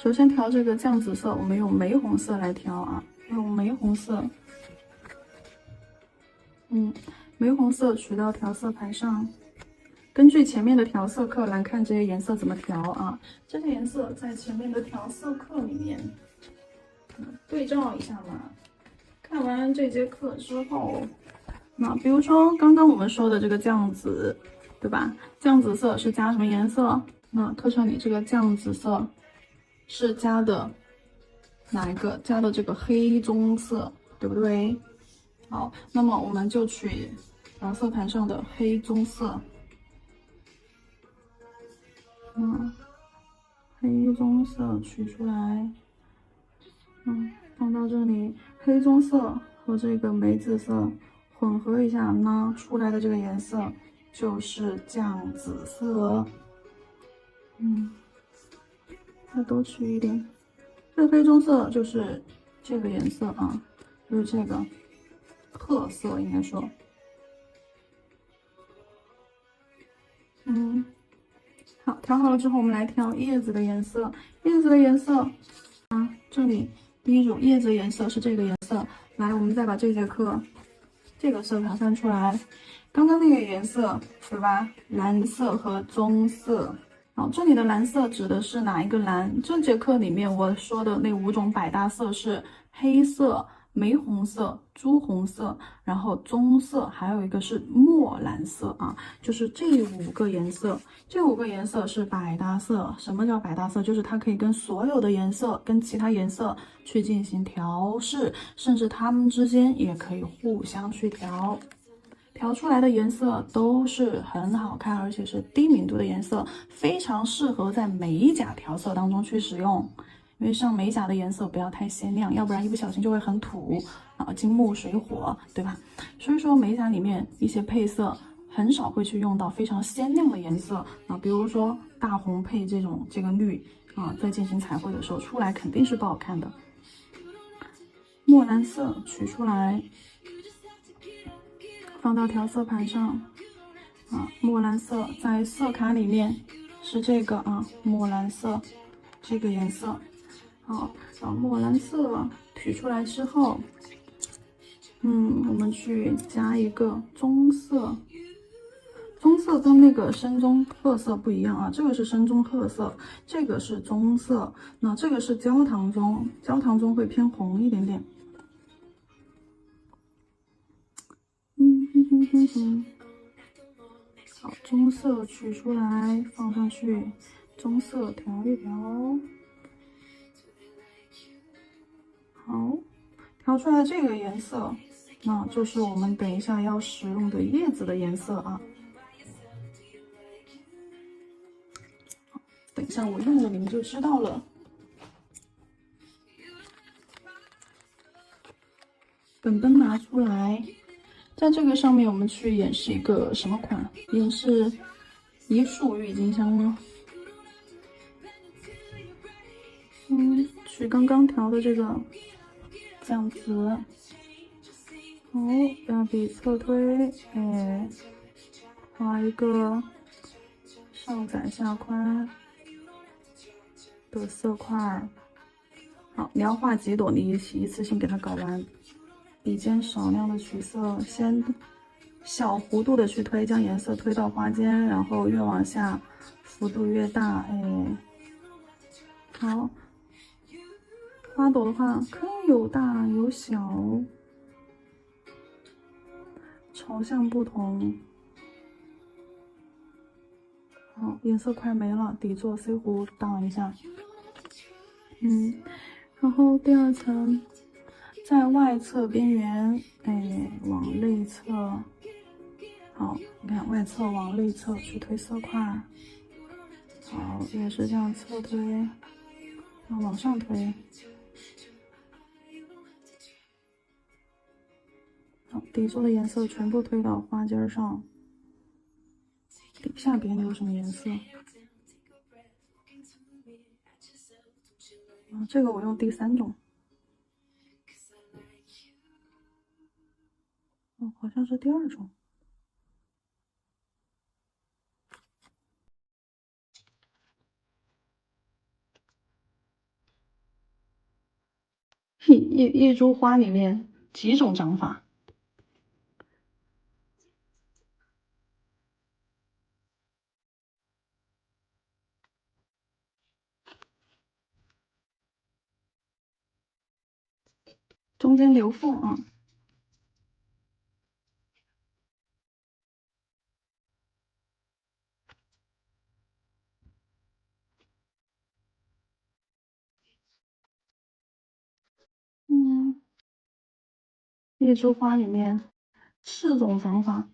首先调这个酱紫色，我们用玫红色来调啊，用玫红色，玫红色取到调色盘上。根据前面的调色课来看这些颜色怎么调啊？这些颜色在前面的调色课里面，对照一下嘛。看完这节课之后，那比如说刚刚我们说的这个酱紫，对吧？酱紫色是加什么颜色？那课程里这个酱紫色是加的哪一个？加的这个黑棕色，对不对？好，那么我们就取调色盘上的黑棕色。黑棕色取出来，放到这里，黑棕色和这个梅紫色混合一下呢，出来的这个颜色就是酱紫色。再多取一点，这个黑棕色就是这个颜色啊，就是这个褐色，应该说，好，调好了之后，我们来调叶子的颜色。叶子的颜色啊，这里第一种叶子颜色是这个颜色。来，我们再把这节课这个色卡翻出来，刚刚那个颜色对吧？蓝色和棕色。好，这里的蓝色指的是哪一个蓝？这节课里面我说的那5种百搭色是黑色、玫红色、朱红色，然后棕色，还有一个是墨蓝色啊，就是这5个颜色。这5个颜色是百搭色。什么叫百搭色？就是它可以跟所有的颜色、跟其他颜色去进行调试，甚至它们之间也可以互相去调。调出来的颜色都是很好看，而且是低敏度的颜色，非常适合在美甲调色当中去使用。因为上美甲的颜色不要太鲜亮，要不然一不小心就会很土啊，金木水火，对吧？所以说美甲里面一些配色很少会去用到非常鲜亮的颜色啊，比如说大红配这个绿啊，在进行彩绘的时候出来肯定是不好看的。墨蓝色取出来，放到调色盘上啊，墨蓝色在色卡里面是这个啊，墨蓝色这个颜色。好，把墨蓝色取出来之后，我们去加一个棕色。棕色跟那个深棕褐色不一样啊，这个是深棕褐色，这个是棕色，那这个是焦糖棕，焦糖棕会偏红一点点。好，棕色取出来放上去，棕色调一调。好，调出来这个颜色，那就是我们等一下要使用的叶子的颜色啊。等一下我用了你们就知道了。本本拿出来，在这个上面我们去演示一个什么款？演示一束郁金香吗？取刚刚调的这个酱紫。好，压笔侧推，画一个上窄下宽的色块。好，你要画几朵，你一次性给它搞完。笔尖少量的取色，先小弧度的去推，将颜色推到花尖，然后越往下幅度越大。好，花朵的话可以有大有小，朝向不同。好，颜色快没了，底座 C 弧挡一下。然后第2层，在外侧边缘，往内侧。好，你看外侧往内侧去推色块。好，也是这样侧推，往上推。好，底座的颜色全部推到花尖上。底下边留什么颜色？这个我用第3种。好像是第2种。一株花里面几种长法。中间留缝啊。一株花里面4种长法。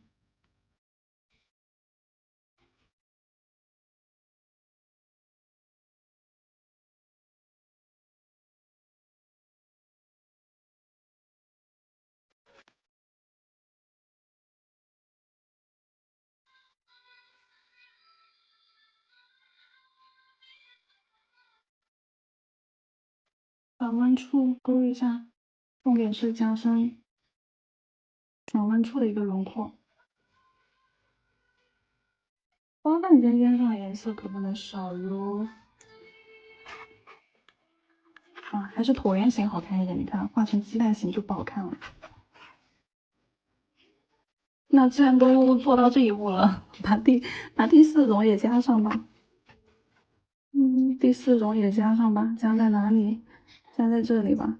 转弯处勾一下，重点是加深转弯处的一个轮廓。花瓣尖尖上颜色可不能少哟。啊，还是椭圆形好看一点，你看画成鸡蛋形就不好看了。那既然都做到这一步了，把第4种也加上吧。第4种也加上吧，加在哪里？加在这里吧。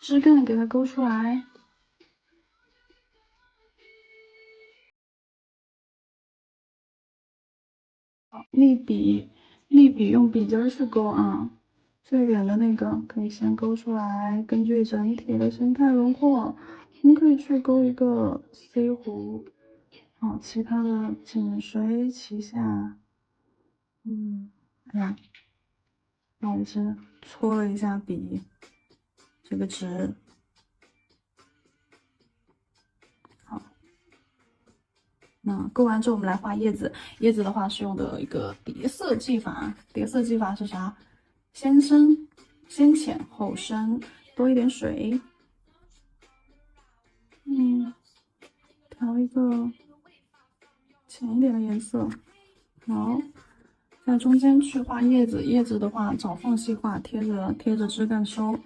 枝干给它勾出来。好，立笔用笔尖去勾啊，最远的那个可以先勾出来。根据整体的形态轮廓，我们可以去勾一个 C 弧。好，其他的紧随其下。哎呀，那我是搓了一下笔，这个直。好，那勾完之后，我们来画叶子。叶子的话是用的一个叠色技法。叠色技法是啥？先深、先浅后深，多一点水。调一个浅一点的颜色。好，在中间去画叶子。叶子的话，找缝隙画，贴着枝干收。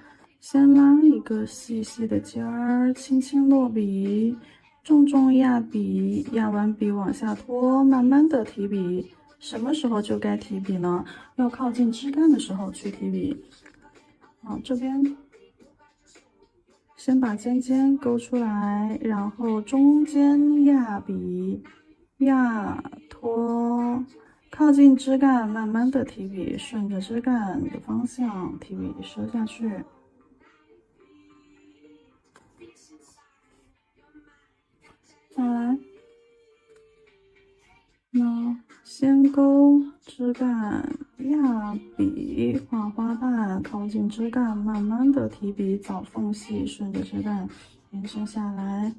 先拉一个细细的尖儿，轻轻落笔，重重压笔。压完笔往下拖，慢慢的提笔。什么时候就该提笔呢？要靠近枝干的时候去提笔。好，这边先把尖尖勾出来，然后中间压笔，压拖，靠近枝干，慢慢的提笔，顺着枝干的方向提笔收下去。再来，那先勾枝干，压笔，画花瓣，靠近枝干，慢慢的提笔，找缝隙，顺着枝干延伸下来。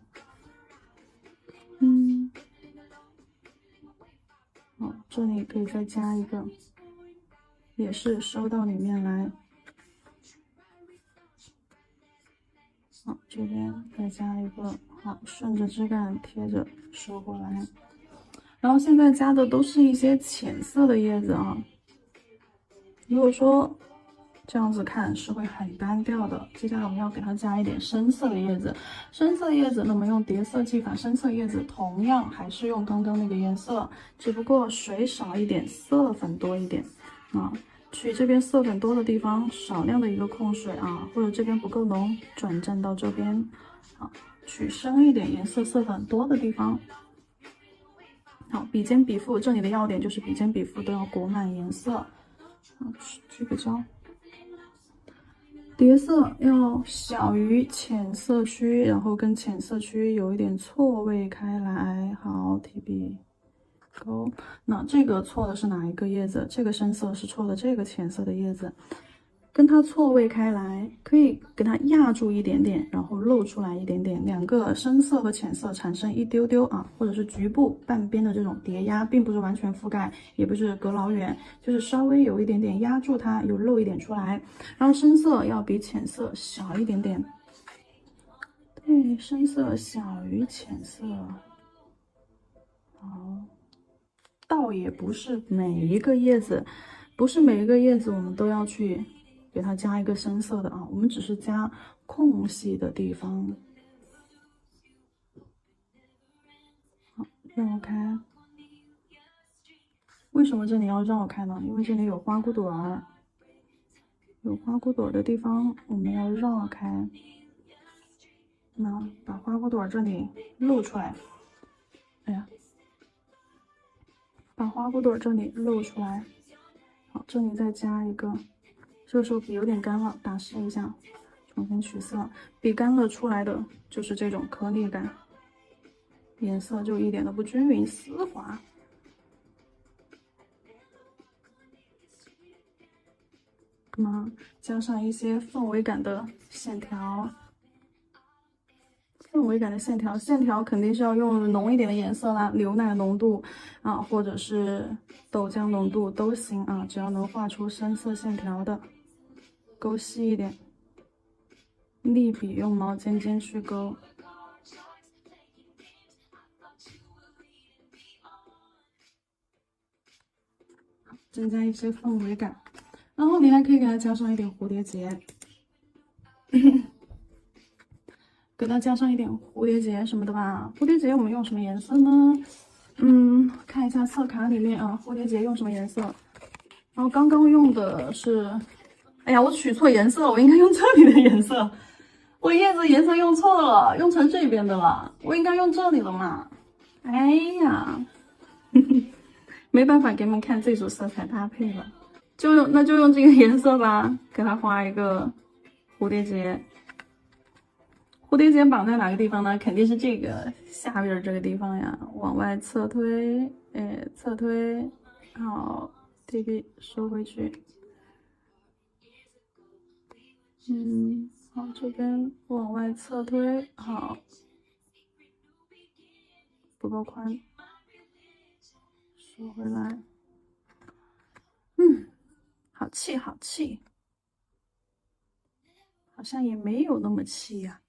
好，这里可以再加一个，也是收到里面来。好，这边再加一个，好，顺着枝干贴着收过来。然后现在加的都是一些浅色的叶子啊。如果说这样子看是会很单调的。接下来我们要给它加一点深色的叶子，深色叶子，那么用叠色技法，深色叶子同样还是用刚刚那个颜色，只不过水少一点，色粉多一点啊。取这边色粉多的地方少量的一个控水啊，或者这边不够浓，转正到这边啊，取深一点颜色色粉多的地方。好，笔尖笔腹这里的要点就是笔尖笔腹都要裹满颜色。去个胶，叠色要小于浅色区，然后跟浅色区有一点错位开来。好，提笔勾。那这个错的是哪一个叶子？这个深色是错的这个浅色的叶子，跟它错位开来，可以给它压住一点点，然后露出来一点点，两个深色和浅色产生一丢丢啊，或者是局部半边的这种叠压，并不是完全覆盖，也不是隔老远，就是稍微有一点点压住它，有露一点出来。然后深色要比浅色小一点点，对，深色小于浅色。好，倒也不是每一个叶子，我们都要去给它加一个深色的啊，我们只是加空隙的地方。好，绕开。为什么这里要绕开呢？因为这里有花骨朵儿，有花骨朵的地方我们要绕开。那把花骨朵这里露出来，哎呀，把花骨朵这里露出来。好，这里再加一个。这个时候笔有点干了，打湿一下，重新取色。笔干了出来的就是这种颗粒感，颜色就一点都不均匀丝滑。那么加上一些氛围感的线条，线条肯定是要用浓一点的颜色啦，牛奶浓度啊，或者是豆浆浓度都行啊，只要能画出深色线条的。勾细一点，立笔用毛尖尖去勾，增加一些氛围感。然后你还可以给它加上一点蝴蝶结，给它加上一点蝴蝶结什么的吧。蝴蝶结我们用什么颜色呢？看一下色卡里面啊，蝴蝶结用什么颜色？然后刚刚用的是。哎呀，我取错颜色了，我应该用这里的颜色。我叶子颜色用错了，用成这边的了。我应该用这里了嘛？哎呀，没办法给你们看这组色彩搭配了，那就用这个颜色吧，给它画一个蝴蝶结。蝴蝶结绑在哪个地方呢？肯定是这个下边这个地方呀，往外侧推，侧推，好，提笔收回去。好，这边往外侧推，好，不够宽，收回来。好气，好气，好像也没有那么气呀。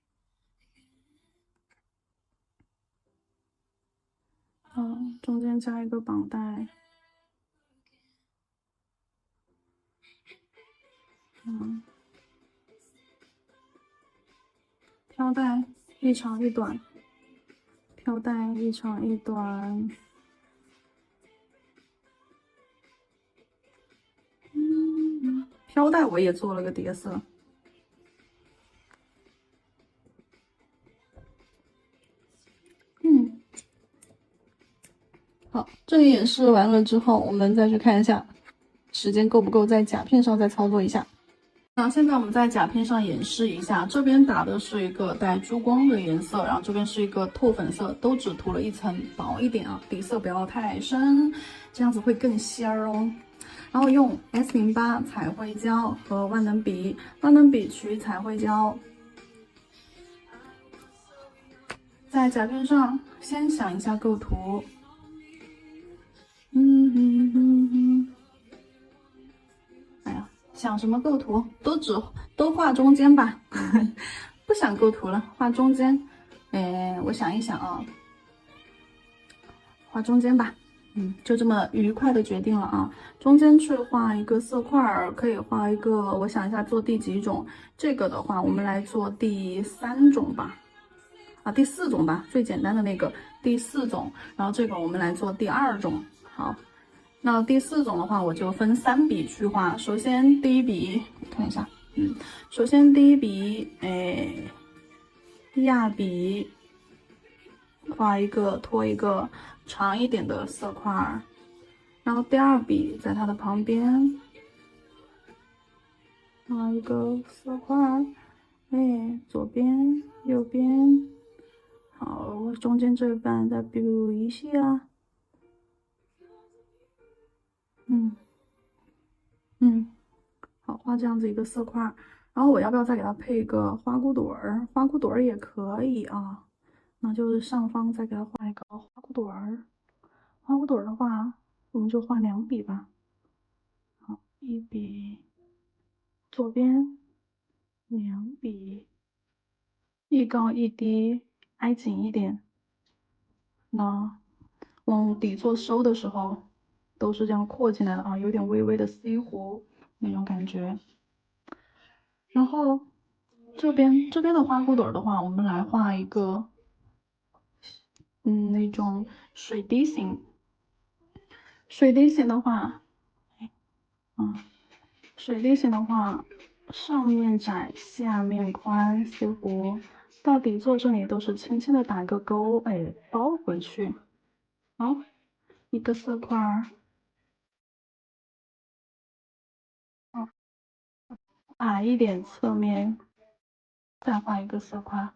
中间加一个绑带。飘带一长一短，飘带一长一短。飘带我也做了个叠色。好，这里演示完了之后，我们再去看一下时间够不够，在甲片上再操作一下。那现在我们在甲片上演示一下，这边打的是一个带珠光的颜色，然后这边是一个透粉色，都只涂了一层薄一点啊，底色不要太深，这样子会更仙儿哦。然后用 S08 彩绘胶和万能笔，取彩绘胶，在甲片上先想一下构图。哎呀，想什么构图？都画中间吧，不想构图了，画中间。我想一想啊，画中间吧。就这么愉快的决定了啊。中间去画一个色块儿，可以画一个，我想一下做第几种。这个的话，我们来做第3种吧，第4种吧，最简单的那个第4种。然后这个我们来做第2种。好，那第4种的话，我就分3笔去画。首先第一笔，我看一下，首先第一笔，压笔。画一个，拖一个长一点的色块，然后第2笔在它的旁边画一个色块，左边、右边，好，中间这半再补一下，好，画这样子一个色块，然后我要不要再给它配一个花骨朵儿？花骨朵儿也可以啊，那就是上方再给它画一个花骨朵儿。花骨朵儿的话，我们就画2笔吧。好，一笔，左边2笔，一高一低，挨紧一点。那往底座收的时候，都是这样扩进来的啊，有点微微的 C 弧那种感觉。然后这边的花骨朵的话，我们来画一个，那种水滴形。水滴形的话，水滴形的话，上面窄，下面宽，C 弧，到底座这里都是轻轻的打个勾，包回去。好，一个色块，矮一点，侧面再画一个色块。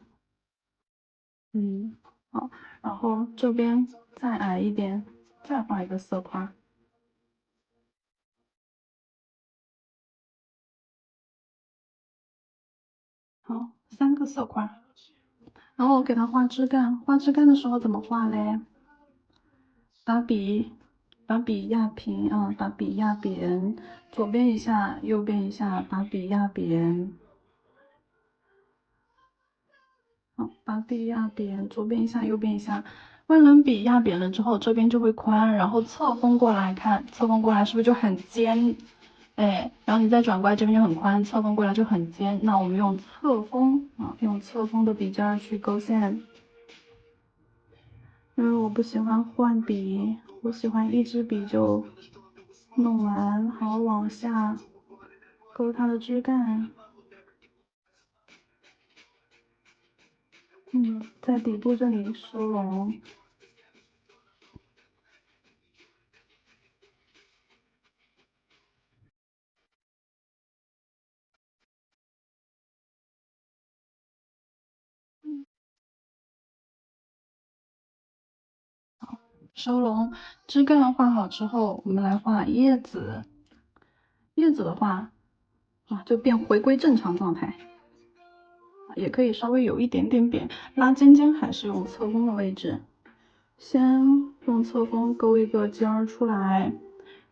好，然后这边再矮一点，再画一个色块。好，3个色块。然后我给它画枝干，画枝干的时候怎么画嘞？把笔压平啊，把笔压扁，左边一下，右边一下，把笔压扁。好，把笔压扁，左边一下，右边一下。万能笔压扁了之后，这边就会宽，然后侧锋过来看，侧锋过来是不是就很尖？然后你再转过来，这边就很宽，侧锋过来就很尖。那我们用侧锋啊，用侧锋的笔尖儿去勾线。因为我不喜欢换笔，我喜欢一支笔就弄完，好往下勾它的枝干。在底部这里收拢。收拢，枝干画好之后，我们来画叶子。叶子的话，就回归正常状态，也可以稍微有一点点扁，拉尖尖还是用侧锋的位置。先用侧锋勾一个尖儿出来，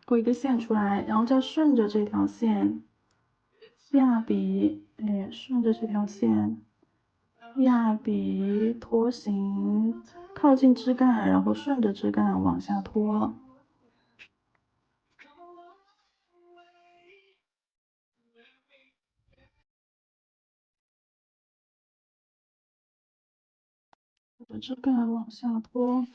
勾一个线出来，然后再顺着这条线压笔，顺着这条线压笔拖行，靠近枝干，然后顺着枝干往下拖。顺着枝干往下拖。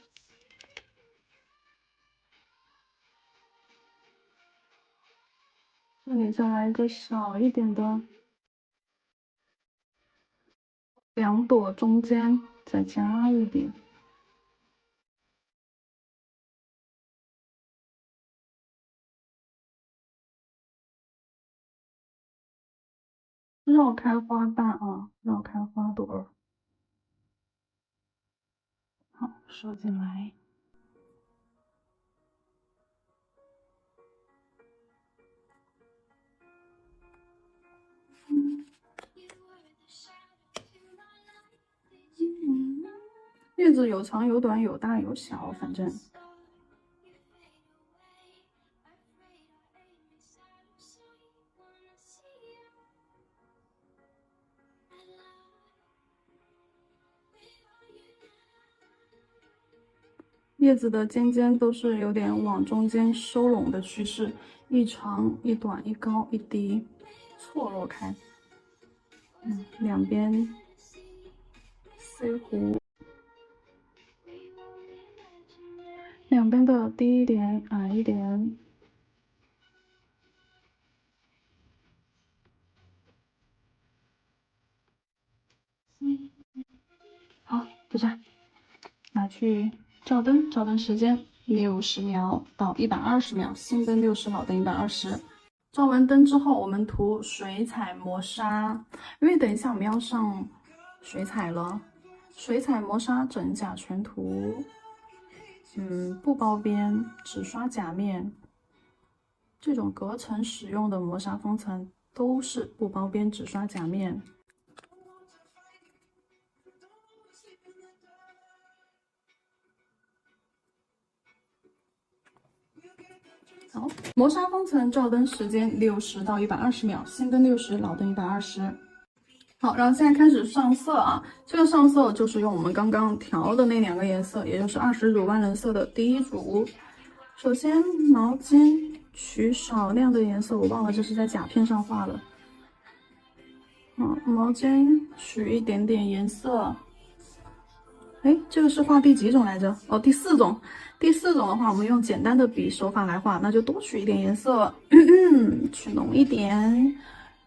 这里再来一个小一点的，2朵中间再加一点。绕开花瓣啊，绕开花朵儿，好，收进来。叶子有长有短，有大有小，反正。叶子的尖尖都是有点往中间收拢的趋势，一长一短，一高一低，错落开。两边塞弧，两边的低一点，矮一点。好，就这样。拿去照灯，照灯时间60秒到120秒，新灯60，老灯120。照完灯之后，我们涂水彩磨砂，因为等一下我们要上水彩了。水彩磨砂整甲全涂，不包边，只刷甲面。这种隔层使用的磨砂封层都是不包边，只刷甲面。好，磨砂封层照灯时间60到120秒，新灯60，老灯120。好，然后现在开始上色啊。这个上色就是用我们刚刚调的那2个颜色，也就是20组万能色的第一组。首先毛巾取少量的颜色，我忘了这是在甲片上画的。毛巾取一点点颜色。哎，这个是画第几种来着？哦，第4种。第4种的话，我们用简单的笔手法来画，那就多取一点颜色，取浓一点。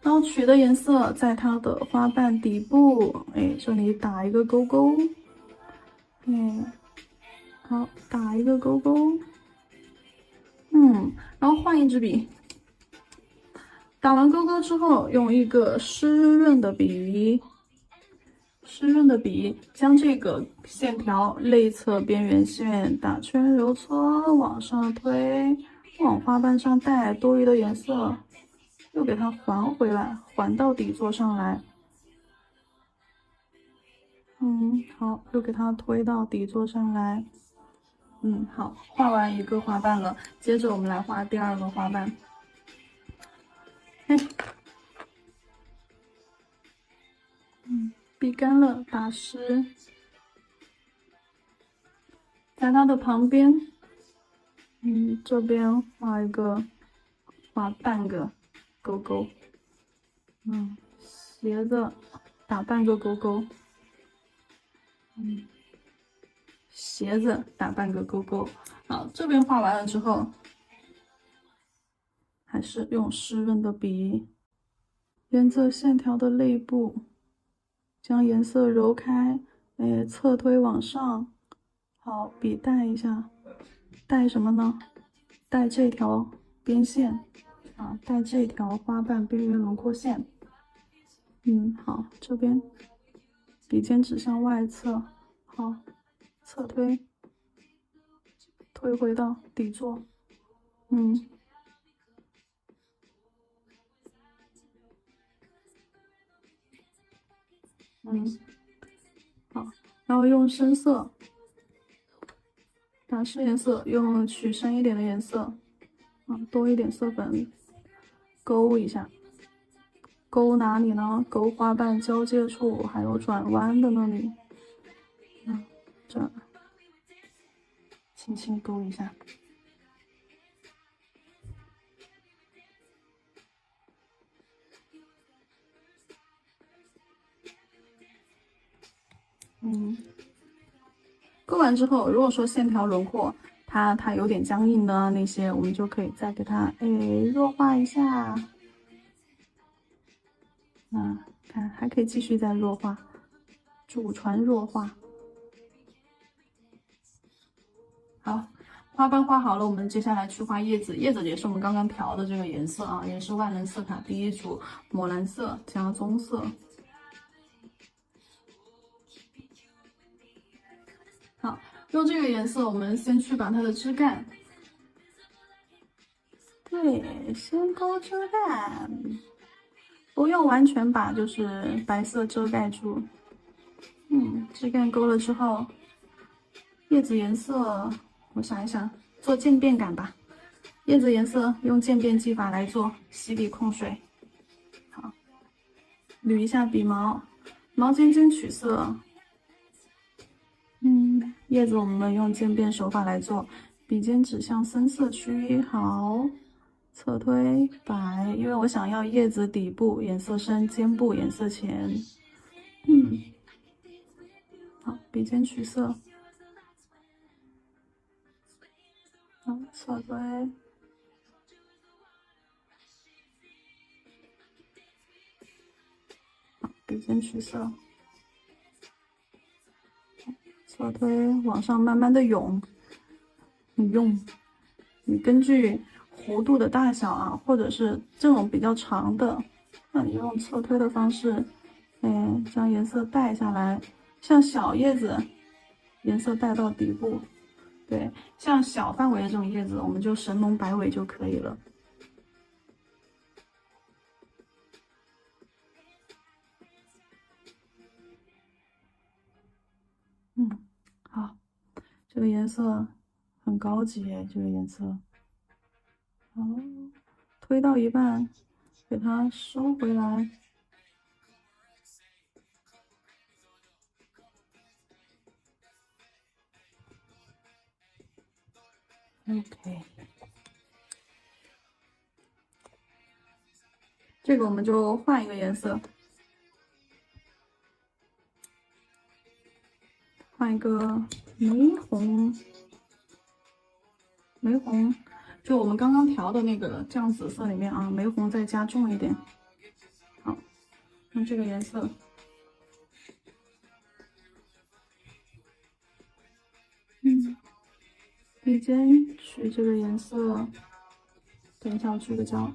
然后取的颜色在它的花瓣底部，哎，这里打一个勾勾。好，打一个勾勾。然后换一支笔。打完勾勾之后，用一个湿润的笔。将这个线条内侧边缘线打圈揉搓，往上推，往花瓣上带多余的颜色，又给它还回来，还到底座上来。好，又给它推到底座上来。好，画完一个花瓣了，接着我们来画第2个花瓣。笔干了，打湿，在它的旁边，这边画半个勾勾，斜着打半个勾勾，斜着打半个勾勾。好，这边画完了之后，还是用湿润的笔，沿着线条的内部。将颜色揉开，侧推往上。好，笔带一下，带什么呢？带这条边线啊，带这条花瓣边缘轮廓线。好，这边笔尖指向外侧，好，侧推，推回到底座。好，然后用深色打湿颜色，用取深一点的颜色，多一点色粉，勾一下。勾哪里呢？勾花瓣交界处，还有转弯的那里。这儿轻轻勾一下。勾完之后，如果说线条轮廓它有点僵硬的那些，我们就可以再给它弱化一下。看还可以继续再弱化，祖传弱化。好，花瓣画好了，我们接下来去画叶子。叶子也是我们刚刚调的这个颜色啊，也是万能色卡第一组，抹蓝色加棕色。好，用这个颜色，我们先去把它的枝干，对，先勾枝干，不用完全把就是白色遮盖住。枝干勾了之后，叶子颜色，我想一想，做渐变感吧。叶子颜色用渐变技法来做，洗笔控水。好，捋一下笔毛，毛尖尖取色。叶子我们用渐变手法来做，笔尖指向深色区，好，侧推白，因为我想要叶子底部颜色深，尖部颜色浅，好，笔尖取色，好，侧推，好，笔尖取色，侧推往上慢慢的涌，你根据弧度的大小啊，或者是这种比较长的，那你用侧推的方式，将颜色带下来，像小叶子，颜色带到底部，对，像小范围的这种叶子，我们就神龙摆尾就可以了。好，这个颜色很高级诶，这个颜色。好，推到一半，给它收回来。OK， 这个我们就换一个颜色，换一个玫红，就我们刚刚调的那个酱紫色里面啊，玫红再加重一点。好，用这个颜色。笔尖取这个颜色，等一下我去个胶。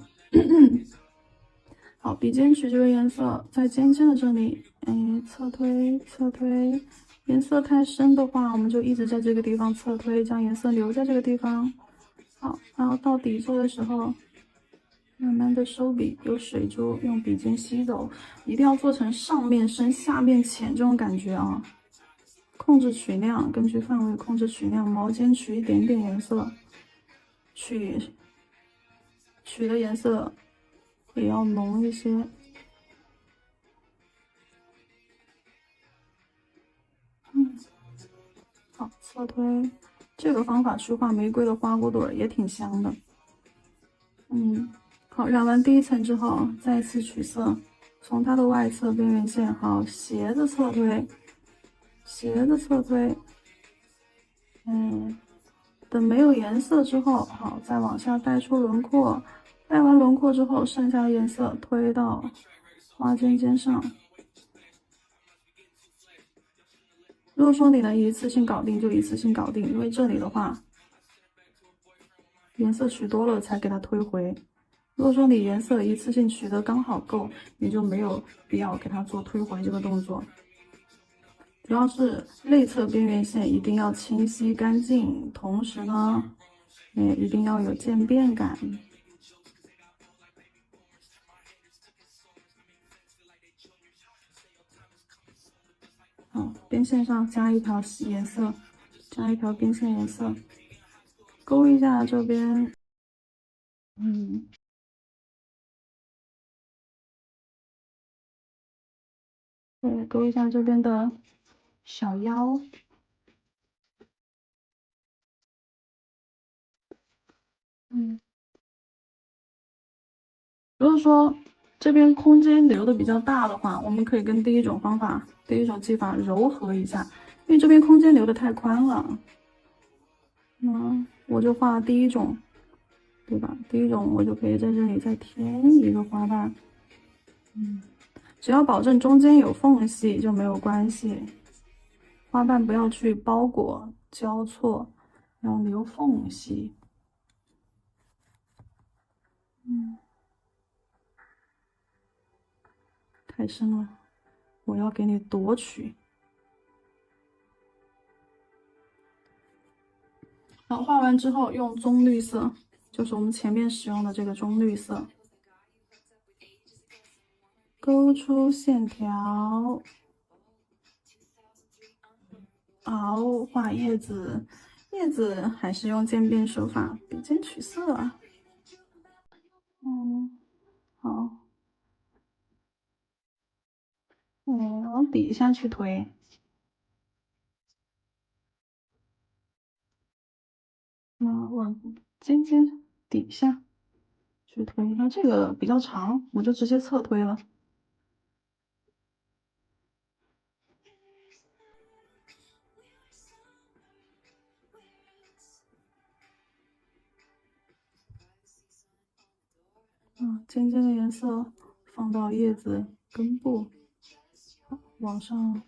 好，笔尖取这个颜色，在尖尖的这里，侧推，颜色太深的话，我们就一直在这个地方侧推，将颜色留在这个地方。好，然后到底座的时候，慢慢的收笔，有水珠用笔尖吸走，一定要做成上面深下面浅这种感觉啊。控制取量，根据范围控制取量，毛尖取一点点颜色，取的颜色也要浓一些。好，侧推，这个方法去画玫瑰的花骨朵也挺香的。好，染完第一层之后，再次取色，从它的外侧边缘线，好，斜着侧推，等没有颜色之后，好，再往下带出轮廓，带完轮廓之后，剩下的颜色推到花尖尖上。如果说你能一次性搞定，就一次性搞定，因为这里的话，颜色取多了才给它推回。如果说你颜色一次性取得刚好够，你就没有必要给它做推回这个动作。主要是内侧边缘线一定要清晰干净，同时呢，一定要有渐变感。好，边线上加一条颜色，加一条边线颜色，勾一下这边，对，勾一下这边的小腰。如果说这边空间留的比较大的话，我们可以跟第一种技法柔和一下，因为这边空间留的太宽了。我就画第一种，对吧？第一种我就可以在这里再添一个花瓣。只要保证中间有缝隙就没有关系，花瓣不要去包裹交错，要留缝隙。太深了，我要给你夺取。好，画完之后用棕绿色，就是我们前面使用的这个棕绿色，勾出线条。好，画叶子，叶子还是用渐变手法，笔尖取色。好，往底下去推。那往尖尖底下去推，那这个比较长，我就直接侧推了。尖尖的颜色放到叶子根部，往上。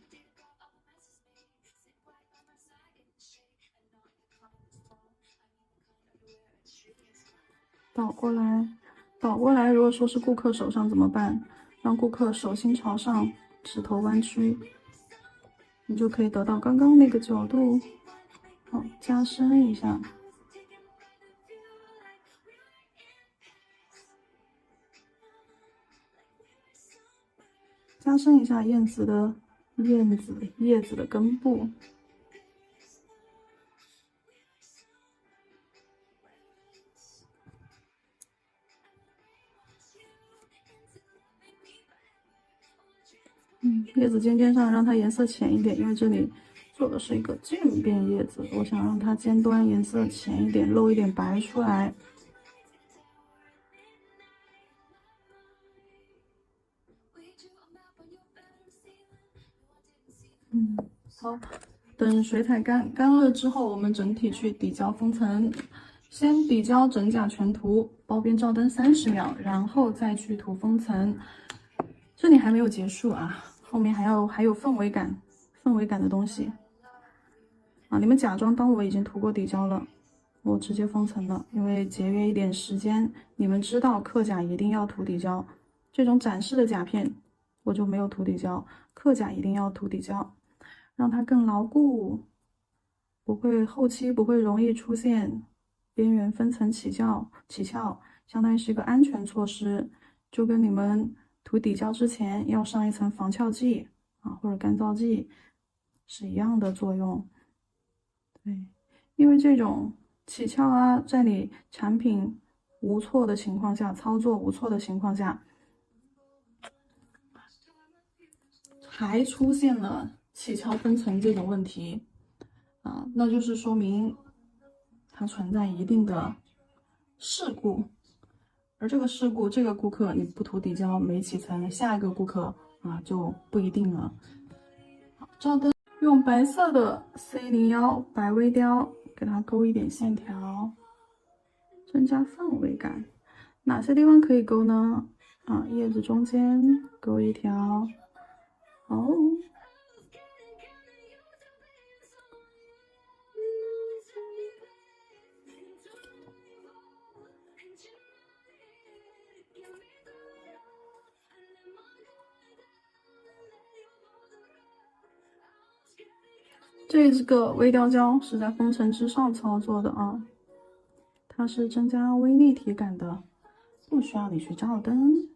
倒过来，倒过来。如果说是顾客手上怎么办？让顾客手心朝上，指头弯曲，你就可以得到刚刚那个角度。好，加深一下。加深一下叶子的根部。叶子尖尖上让它颜色浅一点，因为这里做的是一个渐变叶子，我想让它尖端颜色浅一点，露一点白出来。好，等水彩干了之后，我们整体去底胶封层。先底胶整甲全涂，包边照灯30秒，然后再去涂封层。这里还没有结束啊，后面还有氛围感的东西啊！你们假装当我已经涂过底胶了，我直接封层了，因为节约一点时间。你们知道刻甲一定要涂底胶，这种展示的甲片我就没有涂底胶，刻甲一定要涂底胶，让它更牢固，后期不会容易出现边缘分层起翘，相当于是一个安全措施，就跟你们涂底胶之前要上一层防翘剂啊或者干燥剂是一样的作用。对，因为这种起翘啊，在你产品无错的情况下，操作无错的情况下，还出现了起翘分层这种问题啊，那就是说明它存在一定的事故。而这个事故，这个顾客你不涂底胶没起层，下一个顾客啊就不一定了。好，照灯用白色的 C01白微雕给它勾一点线条，增加氛围感。哪些地方可以勾呢？叶子中间勾一条。好。这个微雕胶是在封层之上操作的啊，它是增加微立体感的，不需要你去照灯。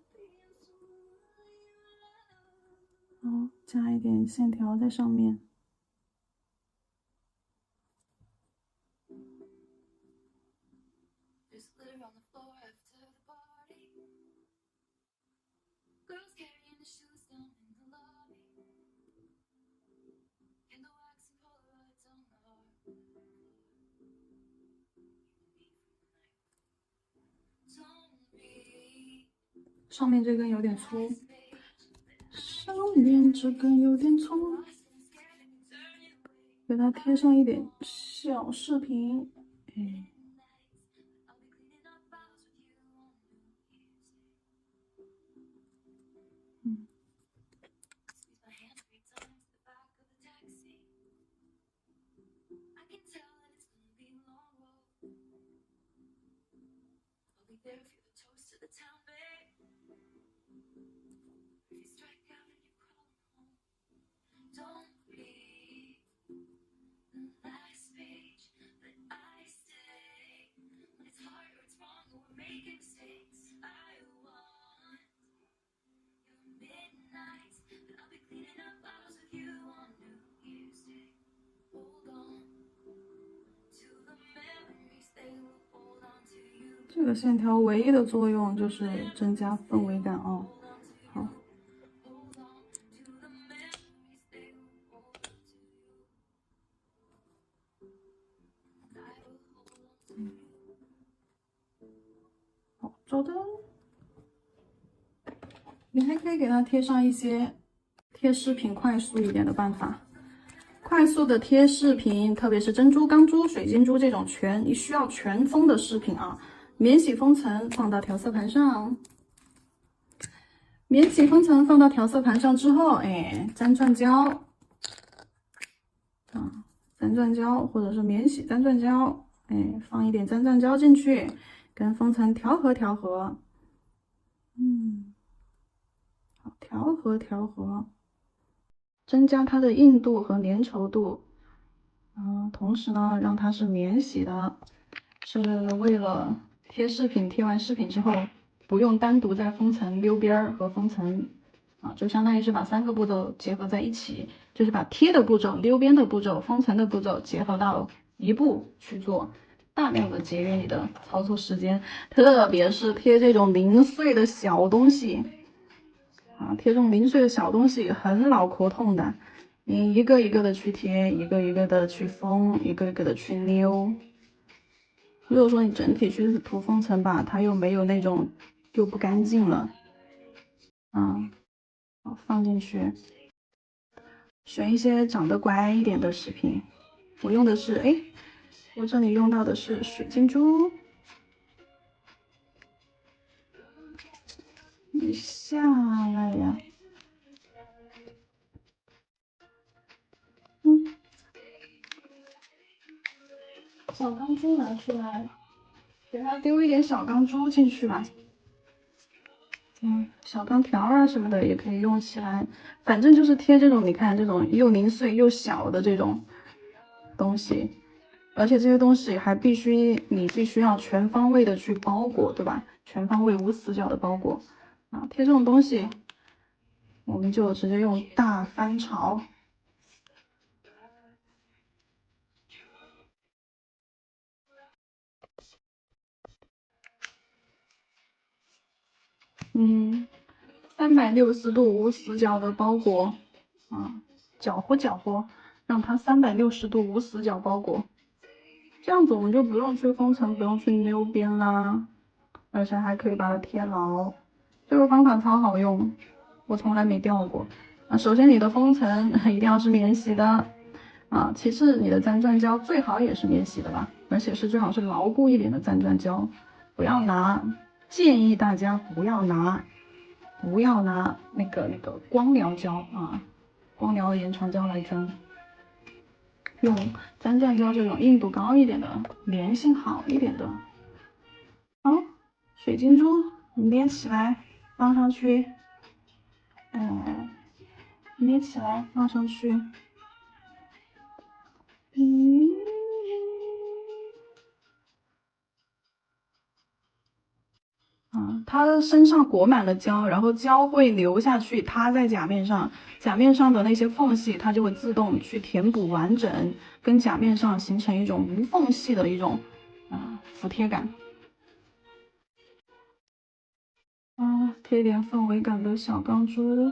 好，加一点线条在上面。上面这根有点粗，给它贴上一点小视频。这个线条唯一的作用就是增加氛围感啊。好，周灯。你还可以给它贴上一些贴饰品，快速一点的办法。快速的贴饰品，特别是珍珠、钢珠、水晶珠这种你需要全封的饰品啊，免洗封层放到调色盘上。免洗封层放到调色盘上之后，哎，粘钻胶啊，粘钻胶或者是免洗粘钻胶，哎，放一点粘钻胶进去，跟封层调和调和。好，调和，增加它的硬度和粘稠度。同时呢，让它是免洗的，是为了贴饰品，贴完饰品之后，不用单独在封层溜边儿和封层，就相当于是把3个步骤结合在一起，就是把贴的步骤、溜边的步骤、封层的步骤结合到一步去做，大量的节约你的操作时间，特别是贴这种零碎的小东西，贴这种零碎的小东西很脑壳痛的。你一个一个的去贴，一个一个的去封，一个一个的去溜。如果说你整体去涂封层吧，它又没有那种又不干净了。好，放进去，选一些长得乖一点的饰品。我用的是，我这里用到的是水晶珠。你下来呀。小钢珠拿出来，给它丢一点小钢珠进去吧。小钢条啊什么的也可以用起来，反正就是贴这种，你看这种又零碎又小的这种东西，而且这些东西还你必须要全方位的去包裹，对吧？全方位无死角的包裹贴这种东西，我们就直接用大翻炒。360度无死角的包裹搅和搅和，让它360度无死角包裹。这样子我们就不用去封层，不用去溜边啦，而且还可以把它贴牢。这个方法超好用，我从来没掉过。首先你的封层一定要是免洗的其次你的粘钻胶最好也是免洗的吧，而且是最好是牢固一点的粘钻胶，不要拿，建议大家不要拿那个光疗胶光疗的延长胶来粘。用粘钻胶这种硬度高一点的，粘性好一点的。好，水晶珠捏起来放上去，捏起来放上去。它身上裹满了胶，然后胶会流下去，塌在甲面上，甲面上的那些缝隙，它就会自动去填补完整，跟甲面上形成一种无缝隙的一种服帖感。贴点氛围感的小钢珠、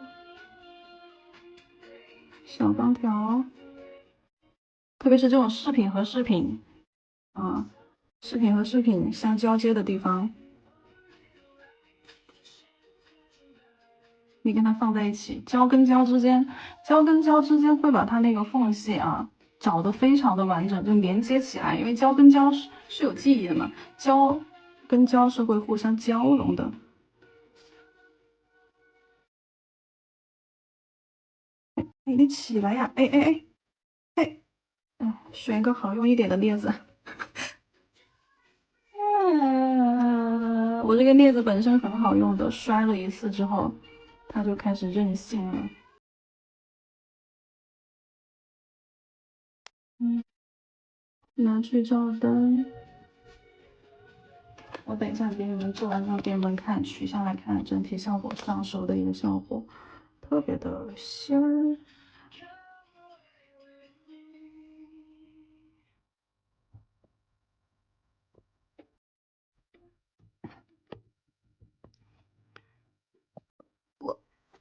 小钢条，特别是这种饰品和饰品饰品和饰品相交接的地方。你跟它放在一起，胶跟胶之间会把它那个缝隙找得非常的完整，就连接起来。因为胶跟胶是有记忆的嘛，胶跟胶是会互相交融的。你起来呀！选一个好用一点的镊子。我这个镊子本身很好用的，摔了一次之后，它就开始任性了。拿去照灯。我等一下给你们做完之后给你们看，取下来看整体效果，上手的一个效果，特别的仙儿。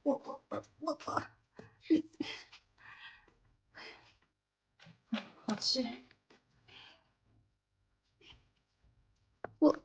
我，好气。我。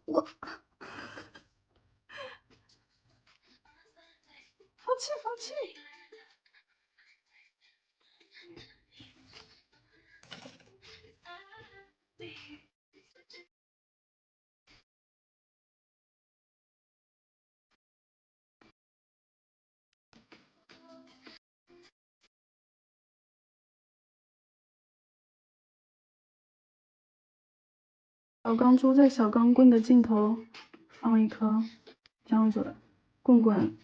小钢珠在小钢棍的尽头放一颗这样子的棍棍，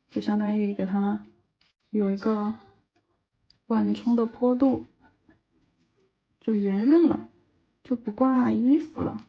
就相当于给它有一个缓冲的坡度，就圆润了，就不挂衣服了。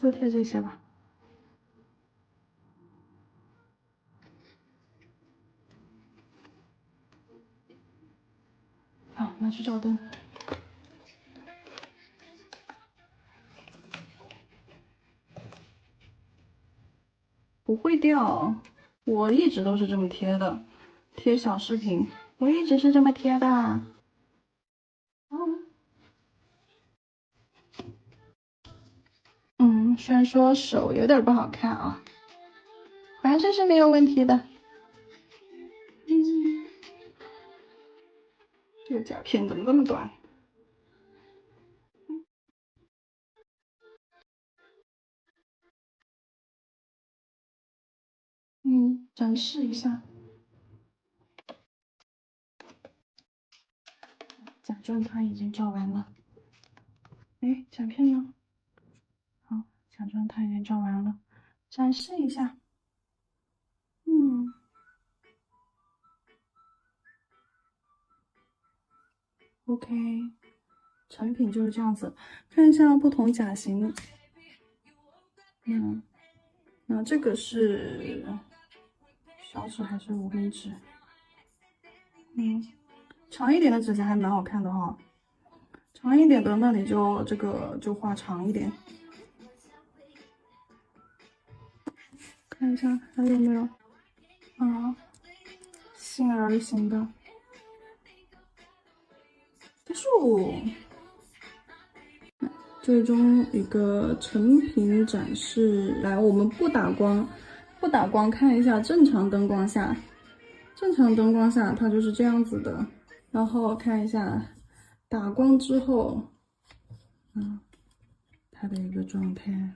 就贴这些吧。好，拿去照灯。不会掉，我一直都是这么贴的，贴小视频，我一直是这么贴的。虽然说手有点不好看啊，反正是没有问题的。这个甲片怎么这么短？展示一下，假装它已经照完了。哎，甲片呢？好，假装它已经照完了，展示一下。OK， 成品就是这样子。看一下不同甲型。那这个是小指还是无名指？长一点的指甲还蛮好看的哈。长一点的那里就这个就画长一点。看一下还有没有杏儿型的。结束。最终一个成品展示，来，我们不打光，看一下正常灯光下，它就是这样子的。然后看一下打光之后，它的一个状态。